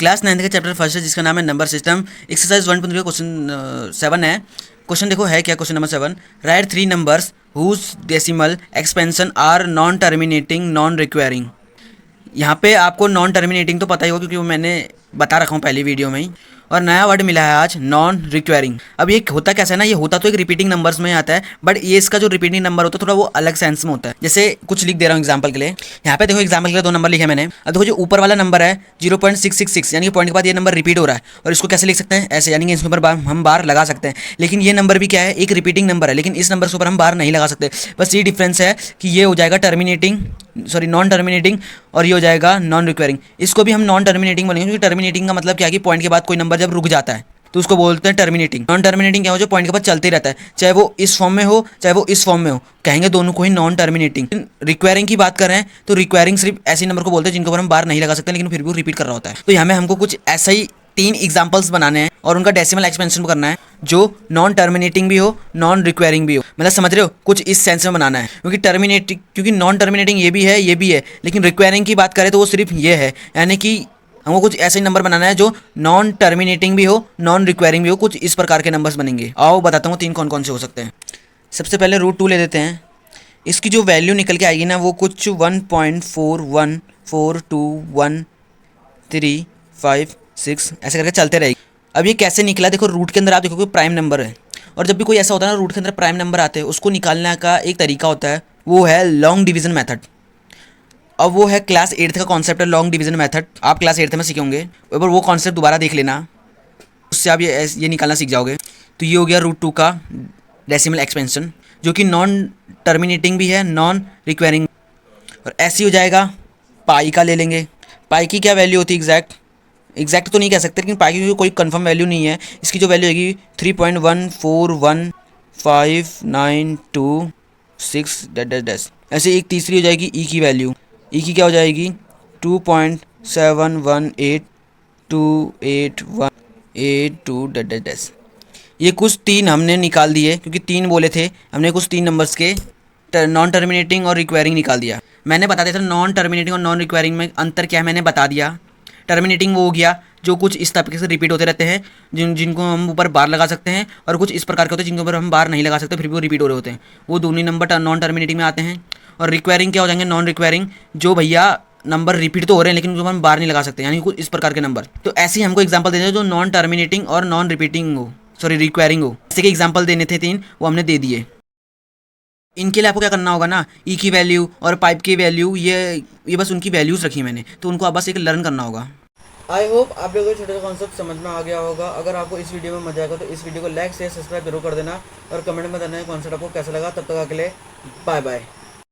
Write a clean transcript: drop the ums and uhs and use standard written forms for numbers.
Class 9 का chapter first है जिसका नाम है नंबर सिस्टम। एक्सरसाइज 1.3 का क्वेश्चन 7 है। क्वेश्चन देखो है क्या, question number 7, write 3 numbers whose decimal expansion are non terminating non recurring. यहाँ पे आपको नॉन टर्मिनेटिंग तो पता ही होगा क्योंकि वो मैंने बता रखा हूँ पहली वीडियो में ही। और नया वर्ड मिला है आज, नॉन रिक्वायरिंग। अब ये होता कैसा है ना, ये होता तो एक रिपीटिंग नंबर्स में आता है, बट ये इसका जो रिपीटिंग नंबर होता है थोड़ा वो अलग सेंस में होता है। जैसे कुछ लिख दे रहा हूँ एग्जांपल के लिए। यहाँ पे देखो एग्जांपल के लिए 2 नंबर लिखे मैंने। अब देखो जो ऊपर वाला नंबर है 0.666 यानी कि पॉइंट के बाद ये नंबर रिपीट हो रहा है, और इसको कैसे लिख सकते हैं, ऐसे, यानी कि इसके ऊपर हम बार लगा सकते हैं। लेकिन ये नंबर भी क्या है, एक रिपीटिंग नंबर है, लेकिन इस नंबर के ऊपर हम बार नहीं लगा सकते। बस ये डिफरेंस है कि ये हो जाएगा नॉन टर्मिनेटिंग, और ये हो जाएगा नॉन रिक्वायरिंग। इसको भी हम नॉन टर्मिनेटिंग बोलेंगे क्योंकि टर्मिनेटिंग का मतलब क्या है कि पॉइंट के बाद कोई नंबर जब रुक जाता है तो उसको बोलते हैं टर्मिनेटिंग। नॉन टर्मिनेटिंग क्या हो, जो पॉइंट के बाद चलते ही रहता है, चाहे वो इस फॉर्म में हो चाहे वो इस फॉर्म में हो, कहेंगे दोनों को ही नॉन टर्मिनेटिंग। रिक्वायरिंग की बात कर रहे हैं तो रिक्वायरिंग सिर्फ ऐसे नंबर को बोलते हैं जिनके ऊपर हम बार नहीं लगा सकते लेकिन फिर भी वो रिपीट कर रहा होता है। तो यहाँ में हमको कुछ ऐसा ही 3 एग्जाम्पल्स बनाने हैं और उनका डेसिमल एक्सपेंशन करना है जो नॉन टर्मिनेटिंग भी हो नॉन रिक्वायरिंग भी हो। मतलब समझ रहे हो, कुछ इस सेंस में बनाना है क्योंकि नॉन टर्मिनेटिंग ये भी है, लेकिन रिक्वायरिंग की बात करें तो वो सिर्फ ये है, यानी कि हमको कुछ ऐसे नंबर बनाना है जो नॉन टर्मिनेटिंग भी हो नॉन रिक्वायरिंग भी हो। कुछ इस प्रकार के नंबर्स बनेंगे। आओ बताता हूँ 3 कौन कौन से हो सकते हैं। सबसे पहले √2 ले देते हैं। इसकी जो वैल्यू निकल के आएगी ना वो कुछ 1.41421356 ऐसे करके चलते रहेगी। अब ये कैसे निकला, देखो रूट के अंदर आप देखो कोई प्राइम नंबर है, और जब भी कोई ऐसा होता है ना रूट के अंदर प्राइम नंबर आते हैं, उसको निकालने का एक तरीका होता है, वो है लॉन्ग डिवीजन मेथड। अब वो है क्लास 8th का कॉन्सेप्ट है लॉन्ग डिवीजन मेथड। आप क्लास 8th में सीखे होंगे, एक बार वो कॉन्सेप्ट दोबारा देख लेना, उससे आप ये निकालना सीख जाओगे। तो ये हो गया √2 का डेसिमल एक्सपेंशन, जो कि नॉन टर्मिनेटिंग भी है नॉन रिक्वायरिंग। और ऐसे ही हो जाएगा पाई का ले लेंगे। पाई की क्या वैल्यू होती है एग्जैक्ट तो नहीं कह सकते, लेकिन पाई की कोई कंफर्म वैल्यू नहीं है। इसकी जो वैल्यू होगी 3.1415926 ऐसे। एक तीसरी हो जाएगी ई की वैल्यू। ई की क्या हो जाएगी 2.71828182 ये कुछ 3 हमने निकाल दिए क्योंकि 3 बोले थे हमने, कुछ 3 नंबर्स के नॉन टर्मिनेटिंग और रिक्वायरिंग निकाल दिया। मैंने बता दिया था नॉन टर्मिनेटिंग और नॉन रिक्वायरिंग में अंतर क्या है, मैंने बता दिया। टर्मिनेटिंग वो हो गया जो कुछ इस तरीके से रिपीट होते रहते हैं, जिनको हम ऊपर बार लगा सकते हैं, और कुछ इस प्रकार के होते हैं जिनके ऊपर हम बार नहीं लगा सकते फिर भी वो रिपीट हो रहे होते हैं, वो दोनों नंबर नॉन टर्मिनेटिंग में आते हैं। और रिक्वायरिंग क्या हो जाएंगे, नॉन रिक्वायरिंग, जो भैया नंबर रिपीट तो हो रहे हैं लेकिन उनको हम बार नहीं लगा सकते, यानी कुछ इस प्रकार के नंबर। तो ऐसे ही हमको एग्जांपल देने जो नॉन टर्मिनेटिंग और नॉन रिपीटिंग हो, रिक्वायरिंग हो, ऐसे के एग्जांपल देने थे 3, वो हमने दे दिए। इनके लिए आपको क्या करना होगा ना, ई की वैल्यू और पाइप की वैल्यू, ये बस उनकी वैल्यूज़ रखी मैंने, तो उनको आप बस एक लर्न करना होगा। आई होप आप लोगों को छोटे कॉन्सेप्ट समझ में आ गया होगा। अगर आपको इस वीडियो में मजा आएगा तो इस वीडियो को लाइक शेयर सब्सक्राइब जरूर कर देना, और कमेंट में बताना है कॉन्सेप्ट आपको कैसा लगा। तब तक के लिए बाय बाय।